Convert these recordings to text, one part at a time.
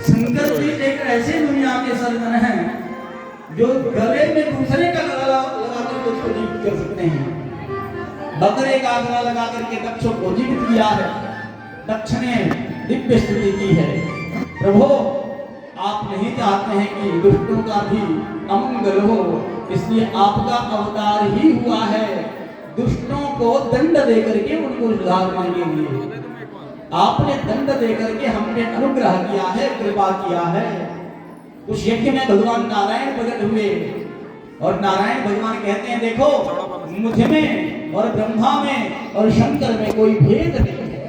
शंकर जी एक ऐसे दुनिया के सर्जन हैं जो गले में दूसरे का गला लगा कर उसको जीवित कर सकते हैं। बकरे का गला लगा करके दक्ष को जीवित किया है। दक्ष ने दिव्य स्तुति की है। प्रभु आप नहीं चाहते हैं कि दुष्टों का भी अमंगल हो, इसलिए आपका अवतार ही हुआ है दुष्टों को दंड दे करके उनको सुधारने के लिए। आपने दंड दे करके हमने अनुग्रह किया है, कृपा किया है। उस यज्ञ में भगवान नारायण प्रकट हुए और नारायण भगवान कहते हैं देखो मुझ में और ब्रह्मा में और शंकर में कोई भेद नहीं है।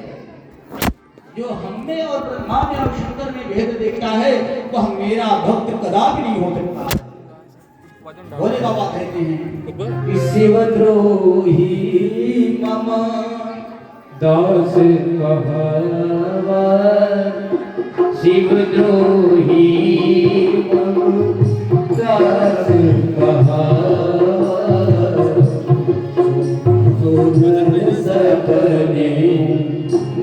जो हमें और ब्रह्मा में और शंकर में भेद देखता है वह मेरा भक्त कदापि नहीं हो सकता। भोले बाबा कहते हैं शिवद्रोही मम दास कहावा, शिवद्रोही मम दास कहावा, सुन सपने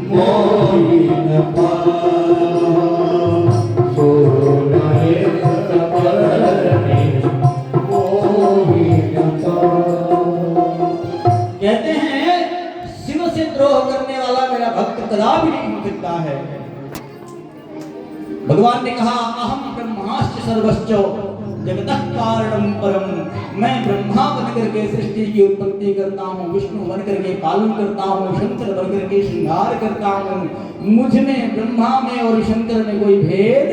मोहि न पावा, सोनाए सपने मोहि न पावा। कहते हैं शिव से द्रोह करने वाला मेरा भक्त कदापि नहीं हो सकता है। भगवान ने कहा अहम ब्रह्मास्त्र सर्वश्च जगतः कारणम परम, मैं ब्रह्मा बनकर के सृष्टि की उत्पत्ति करता हूँ, विष्णु बनकर के पालन करता हूँ, शंकर बनकर के श्रृंगार करता हूँ। मुझ में ब्रह्मा में और शंकर में कोई भेद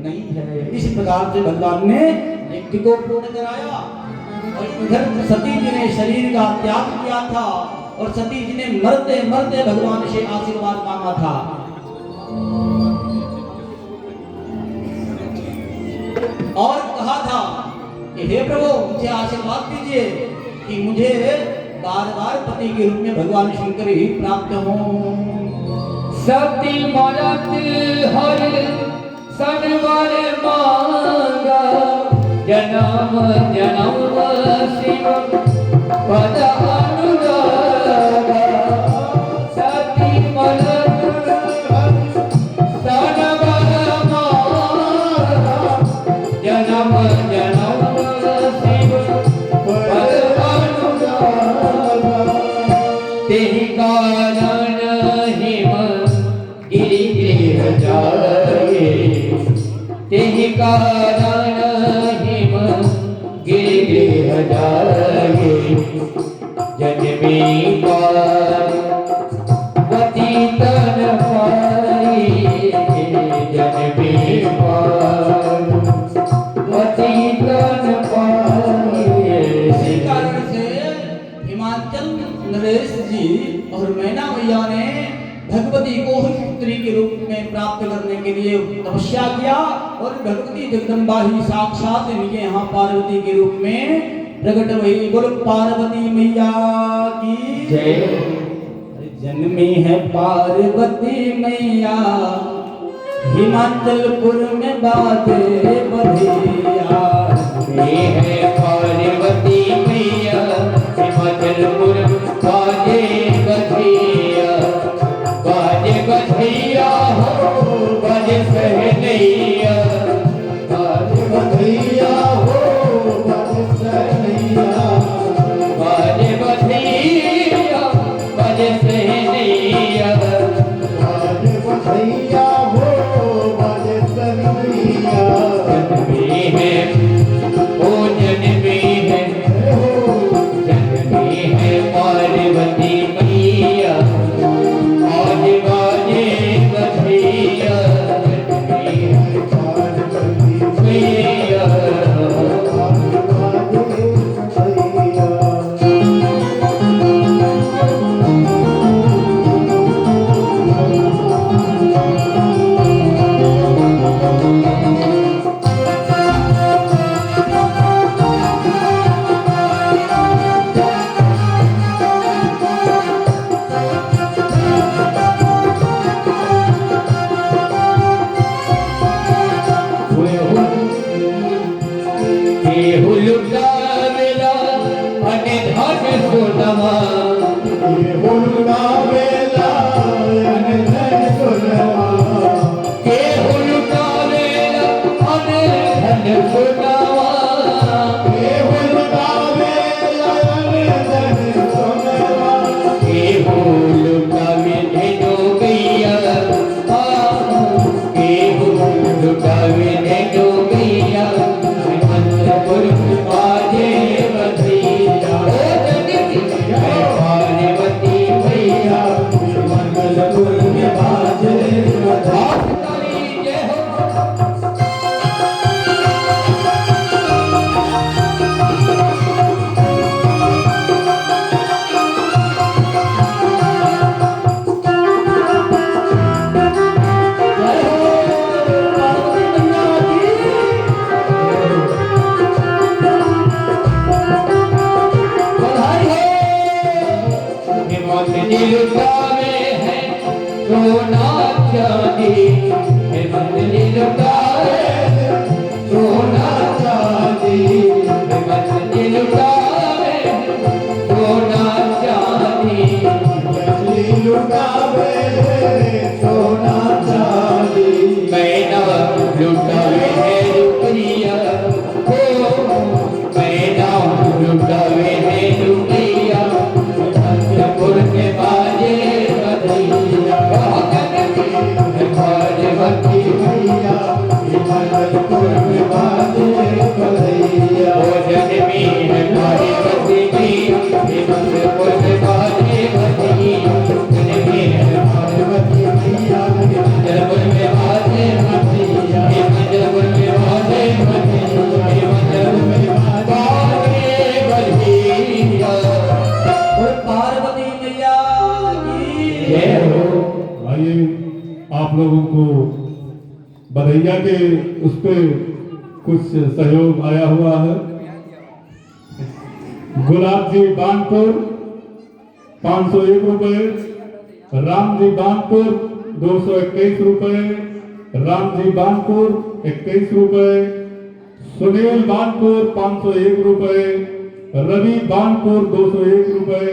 नहीं है। इस प्रकार से भगवान ने यज्ञ को पूर्ण कराया। और इधर सती जी ने शरीर का त्याग किया था और सती जी ने मरते मरते भगवान से आशीर्वाद मांगा था। और कहा था कि हे प्रभु मुझे आशीर्वाद दीजिए कि मुझे बार बार पति के रूप में भगवान शंकर ही प्राप्त हो। सती मरत हर सनवर मांगा, जन्म जन्म शिव पद अनुरागा। सती मरत सनवर मांगा, जन्म जन्म शिव पद अनुरागा। तेहि कारण हिम गिरिगृह जाए, तेहि कारण हिम गिरिगृह जाए। जन्मी पार्वती तन पाई, जन्मी पार्वती तन पाई। इसी कारण से हिमाचल नरेश जी और मैना मैया ने भगवती को ही पुत्री के रूप में प्राप्त करने के लिए तपस्या किया और भगवती जगदम्बा ही साक्षात इनके यहाँ पार्वती के रूप में प्रकट हुई। बोलो पार्वती मैया की जय। जन्मी है पार्वती मैया हिमाचलपुर में बाजे बधिया। ये है पार्वती मैया हिमाचलपुर बाजे बधिया। बाजे बधिया हो बाजे सहनैया, बाजे बधिया हो बाजे सहनैया। बाजे बधिया बाजे सहनैया, बाजे बधिया हो बाजे सहनैया। जन्मी है ओ जन्मी है, जन्मी है पार्वती मैया आज बाजे बधिया। जन्मी है बधैया के उस पे कुछ सहयोग आया हुआ है। गुलाब जी बानपुर 501 रुपए, राम जी बानपुर 221 रुपए, राम जी बानपुर 21 रुपए, सुनील बानपुर 501 रुपए, रवि बानपुर 201 रुपए,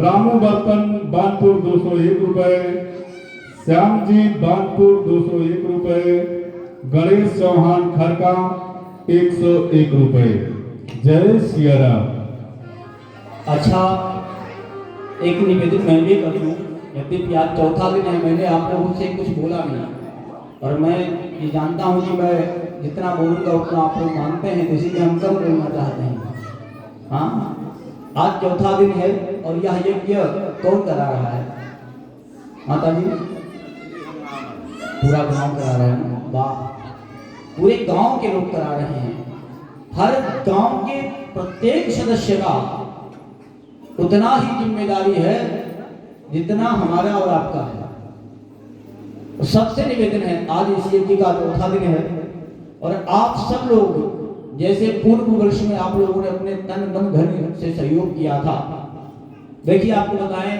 रामू बर्तन बानपुर 201 रुपए, श्याम जी बानपुर 201 रुपए, गणेश चौहान खरका 101 रुपए। जय सिया राम। अच्छा, एक निवेदन मैं भी कर दूं, यद्यपि आज चौथा दिन है, मैंने आप लोगों से कुछ बोला नहीं, और मैं ये जानता हूँ कि मैं जितना बोलूँगा उतना आप लोग मानते हैं, तो इसीलिए हम कम बोलना चाहते हैं। हाँ, आज चौथा दिन है और यह यज्ञ कौन करा रहा है? माता जी, पूरा गांव करा रहे हैं। वाह, पूरे गांव के लोग करा रहे हैं। हर गांव के प्रत्येक सदस्य का उतना ही जिम्मेदारी है जितना हमारा और आपका है। सबसे निवेदन है, आज इस यज्ञ का चौथा दिन है और आप सब लोग जैसे पूर्व वर्ष में आप लोगों ने अपने तन मन धन से सहयोग किया था, देखिए आपको बताएं,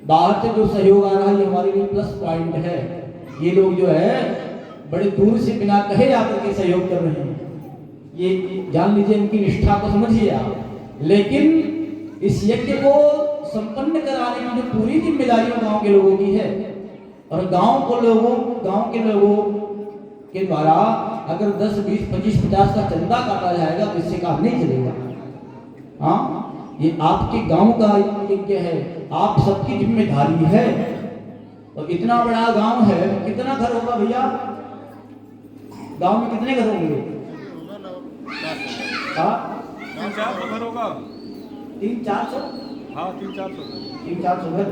बाहर से जो सहयोग आ रहा है ये हमारे लिए प्लस पॉइंट है। ये लोग जो है बड़े दूर से बिना कहे जाकर के सहयोग कर रहे हैं, ये जान लीजिए, इनकी निष्ठा को समझिए आप। लेकिन इस यज्ञ को संपन्न कराने की जो पूरी जिम्मेदारी गांव के लोगों की है, और गांव के लोगों के द्वारा अगर 10, 20, 25, 50 का चंदा काटा जाएगा तो इससे काम नहीं चलेगा। हाँ, ये आपके गांव का यज्ञ है, आप सबकी जिम्मेदारी है। और इतना बड़ा गांव है, कितना घर होगा भैया? गांव में कितने घर होंगे? 300-400 घर होगा। 300-400? हाँ, 300-400 300-400 घर,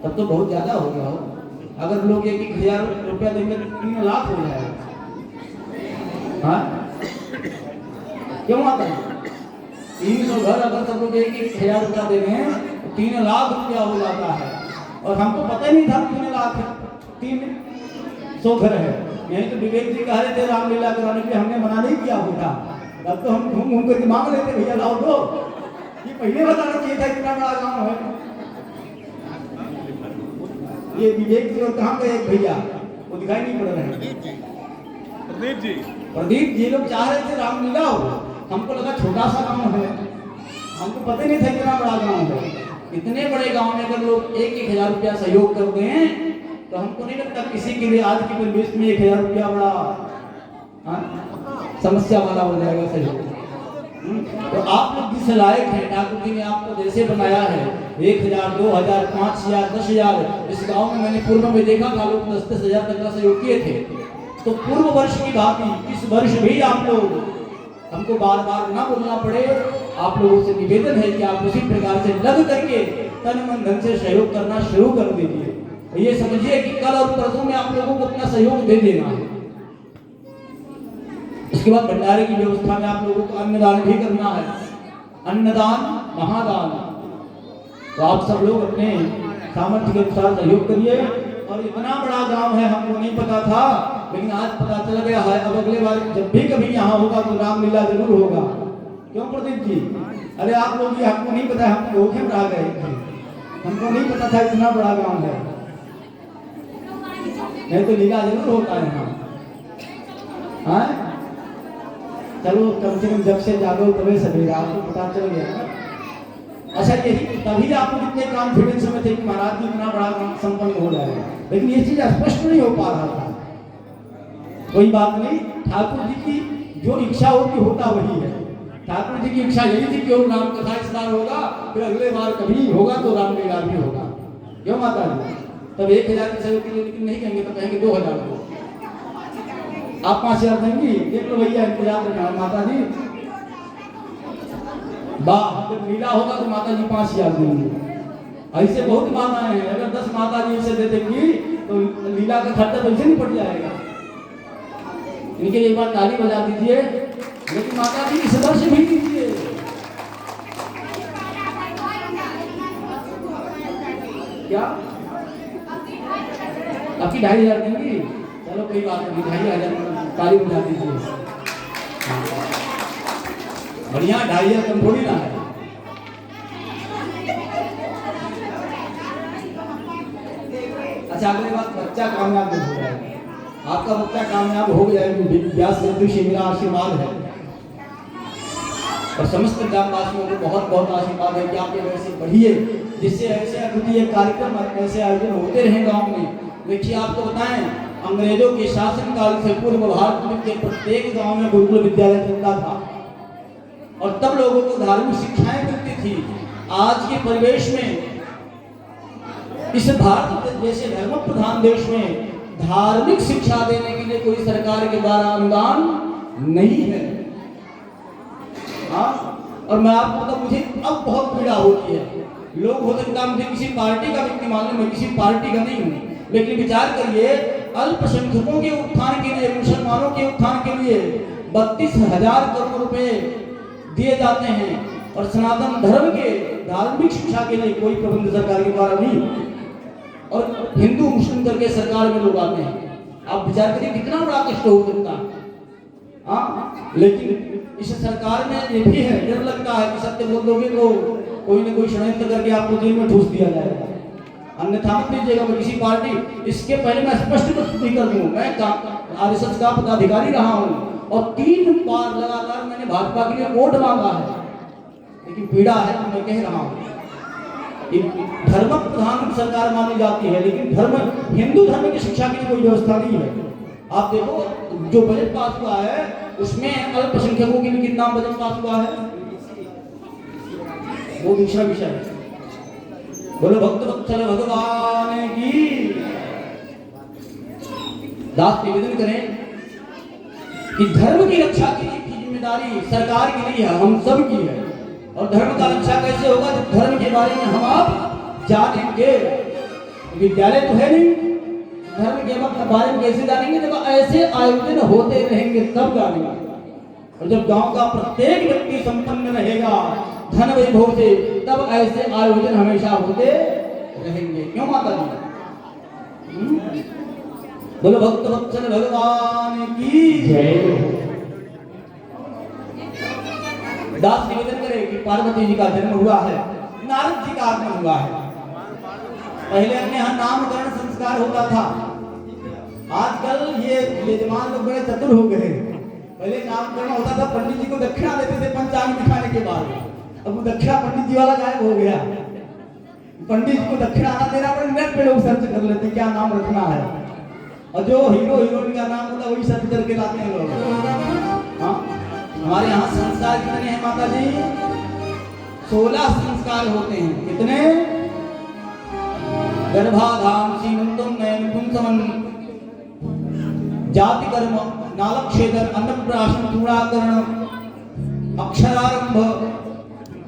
तब तो बहुत ज्यादा हो गया हो। अगर लोग 1,000 रुपया देंगे तो 3 लाख हो जाएगा। हाँ, क्यों आता है? 300 घर अगर सब लोग 1,000 रुपया दे रहे हैं तो 3 लाख रुपया हो जाता है। और हमको पता ही नहीं था 3 लाख है, 300 घर है। यही तो विवेक जी कह रहे थे रामलीला कराने के लिए, हमने मना नहीं किया बेटा, तब तो हम घूम करके मांग लेते, भैया लाओ दो। ये पहले बताना चाहिए था, इतना बड़ा गाँव है। ये विवेक जी और कहाँ गए भैया, वो दिखाई नहीं पड़ रहे हैं। प्रदीप जी लोग चाह रहे थे रामलीला हो, हमको लगा छोटा सा गाँव है, हमको पता नहीं था इतना बड़ा गाँव है। इतने बड़े गांव में अगर लोग 1,000 रुपया सहयोग कर दें तो हमको नहीं लगता किसी के लिए आज के परिवेश में 1,000 रुपया बड़ा समस्या वाला हो जाएगा सहयोग। तो आप लोग जिस लायक हैं, ठाकुर जी ने आपको जैसे बनाया है, 1,000, 2,000, 5,000, 10,000, इस गांव में मैंने पूर्व में देखा था लोग 10-10 हजार तक का सहयोग किए थे। तो पूर्व वर्ष की भांति इस वर्ष भी आप लोग, हमको बार बार ना बोलना पड़े, आप लोगों से निवेदन है कि आप उसी प्रकार से लग करके तन मन धन से सहयोग करना शुरू कर दीजिए। और ये समझिए कि कल और परसों में आप लोगों को अपना सहयोग दे देना है। इसके बाद भंडारे की व्यवस्था में आप लोगों को अन्नदान भी करना है। अन्नदान महादान, तो आप सब लोग अपने सामर्थ्य के अनुसार सहयोग करिए। और इतना बड़ा गांव है, हमको नहीं पता था, लेकिन आज पता चल गया है। अब अगले बार जब भी कभी यहाँ होगा तो रामलीला जरूर होगा। क्यों प्रदीप जी? अरे आप लोग, ये हमको नहीं पता, हम धोखे में आ गए थे, हमको नहीं पता था इतना बड़ा गांव है। नहीं तो लीला जरूर होता है यहाँ। हाँ, चलो कम से कम जब से जागो तभी सवेरा, आपको पता चल गया। अच्छा, यही तभी आप लोग इतने कॉन्फिडेंस में थे कि महाराज जी इतना बड़ा काम संपन्न हो जाएगा, लेकिन ये चीज स्पष्ट नहीं हो पा रहा था। कोई बात नहीं, ठाकुर जी की जो इच्छा होती होता वही है। ठाकुर जी की इच्छा यही थी कि राम कथा इस बार होगा, फिर अगले बार कभी होगा तो रामलीला भी होगा। क्यों माता जी? तब 1,000 के सहयोग के लिए लेकिन नहीं कहेंगे, तो कहेंगे 2,000 को। आप 5,000 देंगी? देख लो भैया, इंतजार रखना माता जी। जब लीला होगा तो माता जी 5,000 देंगी। ऐसे बहुत माताएं हैं, अगर 10 माता जी इसे दे देंगी तो लीला का खर्चा तो इसे नहीं पड़ जाएगा। इनके लिए एक बार ताली बजा दीजिए। लेकिन माता जी इस वर्ष भी दीजिए। क्या आपकी 2,500 देंगी? चलो कोई बात नहीं, ढाई हजार ताली बजा दीजिए। बढ़िया, 2500 कम थोड़ी ना है। अच्छा, अगली बात, बच्चा कामयाब हो जाएगा। आपका बच्चा कामयाब हो गया है, व्यास जयंती से मेरा आशीर्वाद है और समस्त ग्रामवासियों को बहुत बहुत आशीर्वाद है कि आप ये वैसे बढ़िए, जिससे ऐसे अद्वितीय कार्यक्रम ऐसे आयोजन होते रहे गांव में। देखिए, आपको बताएं, अंग्रेजों के शासन काल से पूर्व भारत के प्रत्येक गांव में गुरुकुल विद्यालय चलता था और तब लोगों को धार्मिक शिक्षाएं मिलती थी। आज के परिवेश में इस भारत जैसे धर्म प्रधान देश में धार्मिक शिक्षा देने के लिए कोई सरकार के द्वारा अनुदान नहीं है। हाँ, और मैं आपको मतलब मुझे अब बहुत पीड़ा होती है। लोग हो सकता है मुझे किसी पार्टी का व्यक्ति मालूम, मैं किसी पार्टी का नहीं हूँ, लेकिन विचार करिए, अल्पसंख्यकों के उत्थान के लिए, मुसलमानों के उत्थान के लिए 32,000 करोड़ रुपए दिए जाते हैं और सनातन धर्म के धार्मिक शिक्षा के लिए कोई प्रबंध सरकार के द्वारा नहीं, और हिंदू मुस्लिम करके सरकार में लोग आते हैं। आप विचार करिए कितना बड़ा कष्ट हो सकता है। हाँ, लेकिन इस सरकार में ये भी है, डर लगता है कि सत्य बोल दोगे तो कोई न कोई षड्यंत्र करके आपको जेल में ठूस दिया जाएगा, अन्यथा मत दीजिएगा मैं किसी पार्टी। इसके पहले मैं स्पष्ट प्रस्तुति कर दूं, मैं आरएसएस का पदाधिकारी रहा हूं और 3 बार लगातार मैंने भाजपा के लिए वोट मांगा है, लेकिन पीड़ा है तो मैं कह रहा हूं कि धर्म प्रधान सरकार मानी जाती है, लेकिन धर्म, हिंदू धर्म की शिक्षा की कोई व्यवस्था नहीं है। आप देखो, जो बजट पास हुआ है उसमें अल्पसंख्यकों के लिए कितना बजट पास हुआ है, वो दूसरा विषय है। बोलो भक्त वत्सल भगवान की। दास निवेदन करें कि धर्म की रक्षा की जिम्मेदारी सरकार की नहीं है, हम सब की है। और धर्म का रक्षा कैसे होगा जब धर्म के बारे में हम आप जानेंगे। विद्यालय तो है नहीं, धर्म के बारे में कैसे जानेंगे, जब ऐसे आयोजन होते रहेंगे तब जानेंगे। और जब गांव का प्रत्येक व्यक्ति संपन्न रहेगा धन वैभव से, तब ऐसे आयोजन हमेशा होते रहेंगे। क्यों माता जी? बोलो भक्त वत्सल भगवान की जय। दास निवेदन करे कि पार्वती जी का जन्म हुआ है, नारद जी का आगमन हुआ है। पहले अपने यहाँ नामकरण संस्कार होता था, आजकल ये यजमान लोग बड़े चतुर हो गए। पहले नामकरण होता था, पंडित जी को दक्षिणा देते थे पंचांग दिखाने के बाद। अब वो दक्षिणा पंडित जी वाला गायब हो गया। पंडित जी को दक्षिणा आना देना पड़े, नेट पे लोग सर्च कर लेते क्या नाम रखना है, और जो हीरो हीरोइन का नाम होता वही सर्च करके लाते हैं लोग। हाँ, हमारे यहाँ संस्कार कितने हैं माता जी? 16 संस्कार होते हैं। कितने? गर्भाधान, सीमंतम, नयन पुंसवन, जाति कर्म, नालक्षेदन, अन्नप्राशन, चूड़ाकरण, अक्षरारंभ,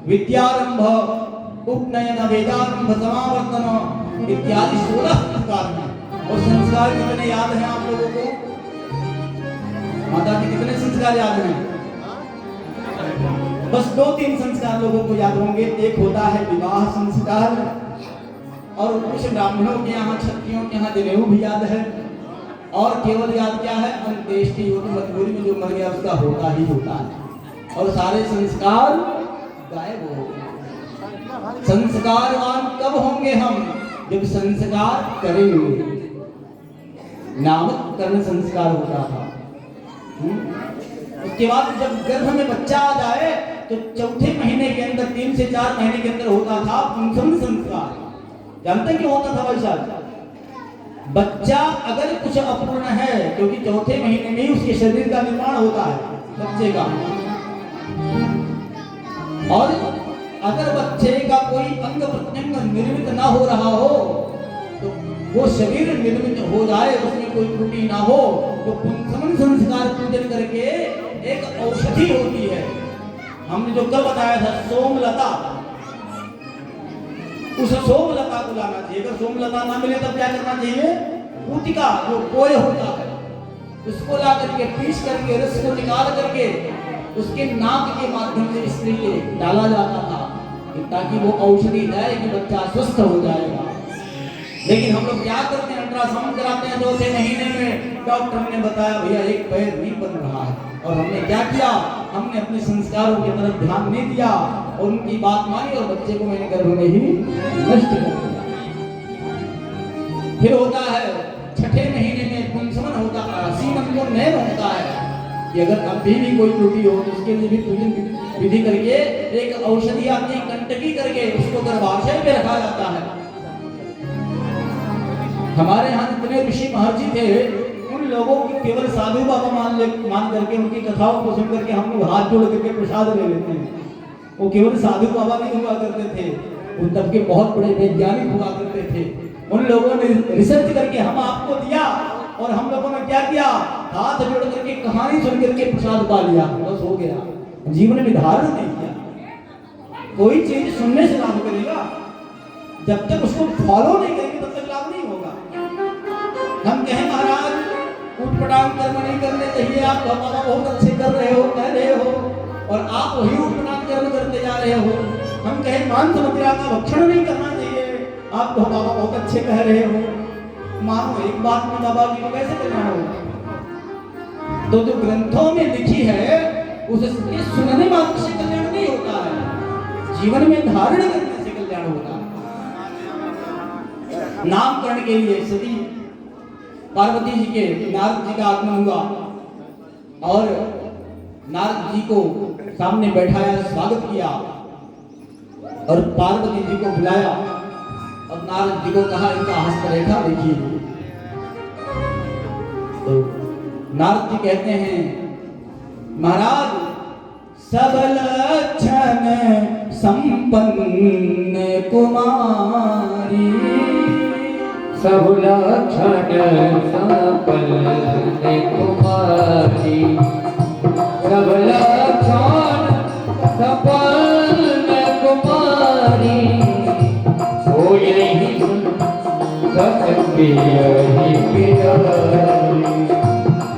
विद्यारंभ, उपनयन, वेदारंभ, समावर्तन इत्यादि 16 संस्कार हैं। और संस्कार कितने याद हैं आप लोगों को? माता जी कितने संस्कार याद हैं? बस 2-3 संस्कार लोगों को याद होंगे। एक होता है विवाह संस्कार, और कुछ ब्राह्मणों के यहाँ, क्षत्रियों के यहाँ जनेऊ भी याद है। और केवल याद क्या है? अंत्येष्टि, वो तो मजबूरी में जो मर गया उसका होता ही होता है। और सारे संस्कार गायब हो गए। संस्कारवान कब होंगे हम? जब संस्कार करेंगे। नामकरण संस्कार होता था। उसके बाद जब गर्भ में बच्चा आ जाए तो चौथे महीने के अंदर, 3 से 4 महीने के अंदर होता था पुंसवन संस्कार। जानते क्यों होता था वैसा? बच्चा अगर कुछ अपूर्ण है, क्योंकि चौथे महीने में ही उसके शरीर का निर्माण होता है बच्चे का, और अगर बच्चे का कोई अंग प्रत्यंग निर्मित ना हो रहा हो, तो वो शरीर निर्मित हो जाए, उसमें कोई त्रुटि ना हो, तो पुंसवन संस्कार पूजन करके एक औषधि होती है। हमने जो कल बताया था सोमलता, उस सोमलता को लाना चाहिए। अगर सोमलता ना मिले तब क्या करना चाहिए? पूतिका, जो कोय होता है, उसको ला करके पीस करके रस को निकाल करके उसके नाक के माध्यम से स्त्री के डाला जाता था, ताकि वो औषधि जाए कि बच्चा स्वस्थ हो जाएगा। लेकिन हम लोग क्या करते हैं? अल्ट्रासाउंड कराते हैं 2 महीने में, डॉक्टर ने बताया भैया एक पैर नहीं बन रहा है। और हमने क्या किया, हमने अपने संस्कारों की तरफ ध्यान नहीं दिया और उनकी बात मानी और बच्चे को मैंने गर्भ में ही नष्ट कर दिया। फिर होता है 6ठे महीने में पुंसवन होता है, सीमन को नैन होता है कि अगर अभी भी कोई त्रुटि हो तो उसके लिए भी पूजन विधि करके एक औषधि आती है कंटकी करके उसको गर्भाशय में रखा जाता है। हमारे यहाँ जितने ऋषि महर्षि थे उन लोगों की केवल साधु बाबा मान करके उनकी कथाओं को सुन करके हम लोग हाथ जोड़ करके प्रसाद ले लेते हैं। वो केवल साधु बाबा नहीं हुआ करते थे, उन तब के बहुत बड़े वैज्ञानिक हुआ करते थे। उन लोगों ने रिसर्च करके हम आपको दिया और हम लोगों ने क्या किया, हाथ जोड़ करके कहानी सुन करके प्रसाद पा लिया, बस हो गया। जीवन में धारण नहीं किया। कोई चीज सुनने से लाभ करेगा, जब तक उसको फॉलो नहीं करेंगे तब तक लाभ नहीं होगा। हम कहें महाराज उठपटांग कर्म नहीं करने चाहिए, आप बाबा बहुत अच्छे कर रहे हो, कह रहे हो, और आप वही उठपटांग कर्म करते जा रहे हो। हम कहें मांस मदिरा का भक्षण नहीं करना चाहिए, आप बाबा बहुत अच्छे कह रहे हो। मानो एक बात में बाबा जी को कैसे कल्याण होगा? तो जो ग्रंथों में लिखी है उसे सुनने मात्र से कल्याण नहीं होता है, जीवन में धारण करने से कल्याण होता है। नामकरण के लिए सती पार्वती जी के नारद जी का आगमन हुआ और नारद जी को सामने बैठाया, स्वागत किया और पार्वती जी को बुलाया और नारद जी को कहा इनका हस्तरेखा देखिए। तो नारद जी कहते हैं महाराज सब लक्षण संपन्न कुमारी, सब लक्षण संपन्न कुमारी, सब लक्षण संपन्न कुमारी, हो यही सत्य यही प्यारी,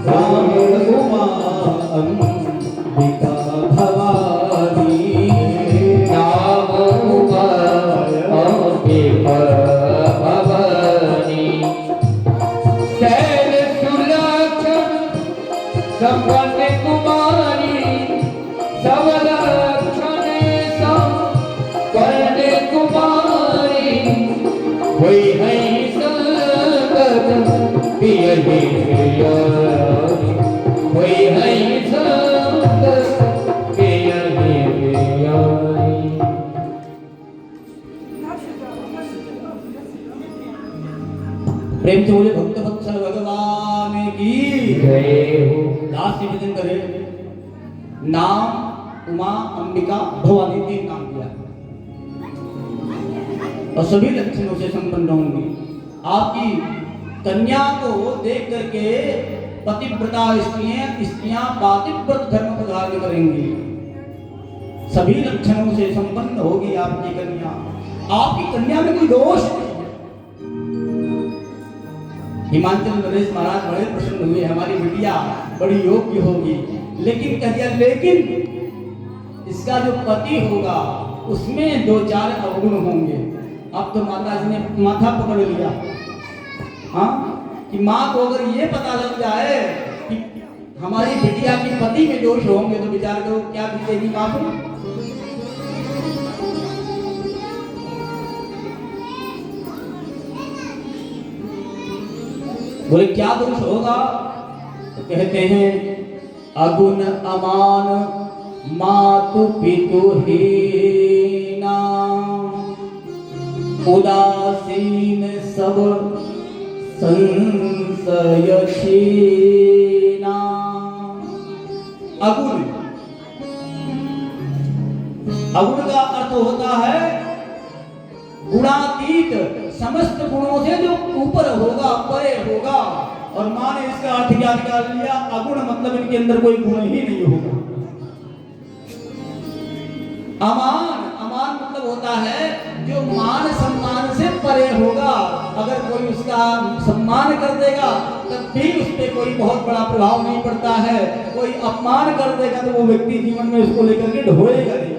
राम कुमार अंबिका भवानी, राम कुमार अंबिका भवानी, शैल सुलक्षण संपन्न कुमारी, सब लक्षण संपन्न कुमारी, होई है संगत पियहि प्यारी, होई है संगत पियहि प्यारी। प्रेम से बोले भक्त वत्सल भगवान की जय हो। लास्ट निवेदन करें। नाम उमा अंबिका भवानी 3 नाम दिया और सभी लक्षणों से संपन्न होंगी। आपकी कन्या को देख करके पतिव्रता स्त्रियां पातिव्रत धर्म को धारण करेंगी, सभी लक्षणों से संपन्न होगी आपकी कन्या। आपकी कन्या में कोई दोष नहीं है। हिमाचल नरेश महाराज बड़े प्रसन्न हुए, हमारी बिटिया बड़ी योग्य होगी, लेकिन कह दिया लेकिन इसका जो पति होगा उसमें 2-4 अवगुण होंगे। अब तो माता जी ने माथा पकड़ लिया, हाँ, कि माँ को अगर ये पता लग जाए कि हमारी बिटिया के पति में दोष होंगे तो विचार करो क्या बीतेगी माँ को। बोले क्या दोष होगा? तो कहते हैं अगुण अमान मातु पितु हीना, उदासीन सब संशय छीना। अगुण, अगुण का अर्थ होता है गुणातीत, समस्त गुणों से जो ऊपर होगा, परे होगा। और मां ने इसका अर्थ क्या निकाल लिया? अगुण मतलब इनके अंदर कोई गुण ही नहीं होगा। अमान, अमान मतलब होता है जो मान सम्मान से परे होगा। अगर कोई उसका सम्मान कर देगा तब भी उस पर कोई बहुत बड़ा प्रभाव नहीं पड़ता है, कोई अपमान कर देगा तो वो व्यक्ति जीवन में उसको लेकर के ढोएगा नहीं।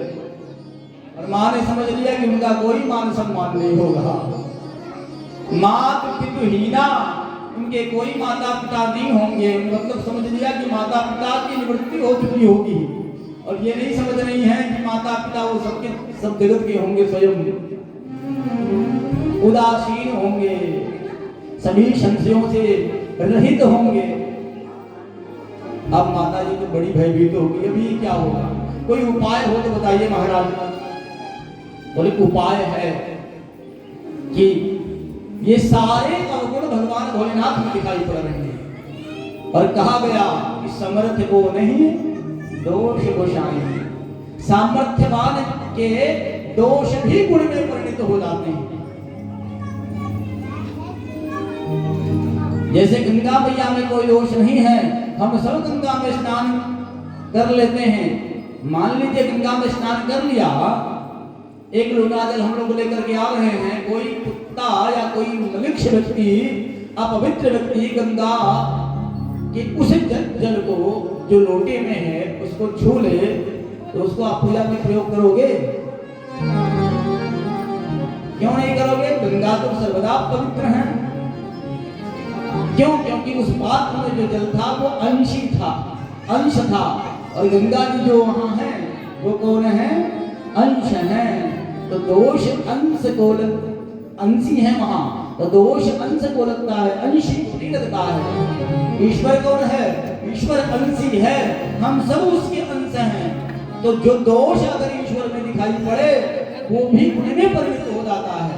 और मां ने समझ लिया कि उनका कोई मान सम्मान नहीं होगा। मात पितु हीना, उनके कोई माता पिता नहीं होंगे, मतलब समझ लिया कि माता पिता की निवृत्ति हो चुकी होगी, और ये नहीं समझ रही है कि माता पिता वो सबके सब जगत के होंगे, स्वयं उदासीन होंगे, सभी संशयों से रहित होंगे। अब माता जी तो बड़ी भयभीत होगी, अभी क्या होगा, कोई उपाय हो तो बताइए महाराज। बोले उपाय है कि ये सारे अवगुण भगवान भोलेनाथ में दिखाई पड़ रहे हैं, और कहा गया कि समर्थ को नहीं दोष गोसाई, सामर्थ्यवान के दोष भी गुण में परिणत हो जाते हैं। जैसे गंगा मैया में कोई दोष नहीं है, हम सब गंगा में स्नान कर लेते हैं। मान लीजिए गंगा में स्नान कर लिया, एक लोटा जल हम लोग लेकर के आ रहे हैं, कोई कुत्ता या कोई मनुष्य व्यक्ति, अपवित्र व्यक्ति गंगा के उस जल को जो लोटे में है उसको छू ले, तो उसको आप पूजा में प्रयोग करोगे? क्यों नहीं करोगे? गंगा तो सर्वदा पवित्र है। क्यों? क्योंकि उस पात्र में जो जल था वो अंशी था, अंश था, और गंगा जी जो वहां है वो कौन है? अंश है। तो दोष अंश को अंशी है वहां, तो दोष अंश को लगता है, अंशी नहीं लगता है। ईश्वर कौन है? ईश्वर अंशी है, हम सब उसके अंश हैं। तो जो दोष अगर ईश्वर में दिखाई पड़े वो भी गुण में परिणत हो जाता है।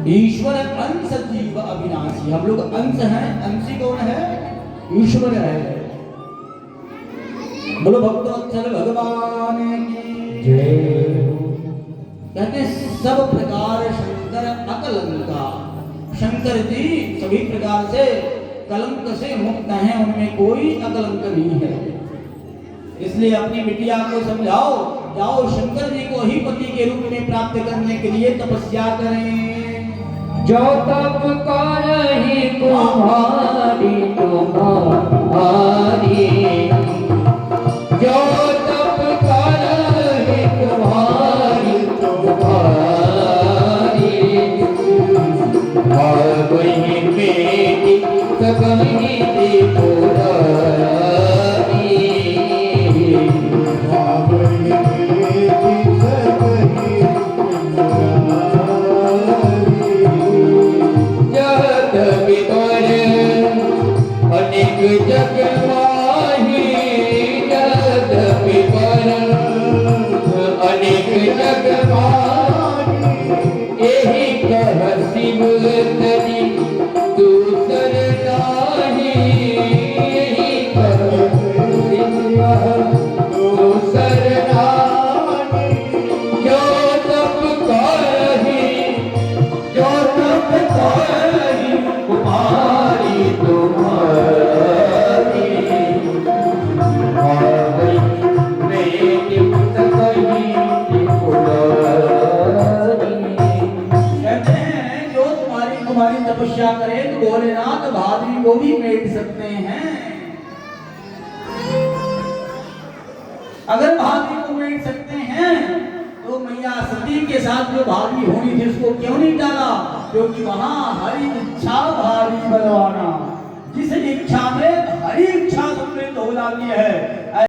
ईश्वर अंश जीव अविनाशी, हम लोग अंश हैं, अंशी कौन है? ईश्वर है। बोलो भक्तवत्सल भगवान की जय। कहते सब प्रकार शंकर अकलंका, शंकर जी सभी प्रकार से कलंक से मुक्त हैं, उनमें कोई अकलंक नहीं है। इसलिए अपनी बिटिया को समझाओ, जाओ शंकर जी को ही पति के रूप में प्राप्त करने के लिए तपस्या करें। जो तप करहि कुम्हारी तुम्हारी, जो तप करहि कुम्हारी तुम्हारी, भावहि बेटी सकहि त्रिपुरारी, भावहि बेटी सकहि अनेक जग माही, यद्यपि पर अनेक जग माही, एहि कह शिव तनि दूसर नाही, एहि कह शिव दूसर नाही। जो तप करहि, जो तप करहि कुम्हारी तुम्हारी, भावहि बेटी सकहि त्रिपुरारी। कहते हैं जो तुम्हारी तपस्या करे तो भोलेनाथ भाभी को भी मेट सकते हैं। अगर भाभी को मेट सकते हैं तो मैया सती के साथ जो भाभी होनी थी उसको क्यों नहीं डाला? क्योंकि वहां हरि इच्छा भारी बलवाना, जिस इच्छा में हरि इच्छा सम्मिलित हो जाती है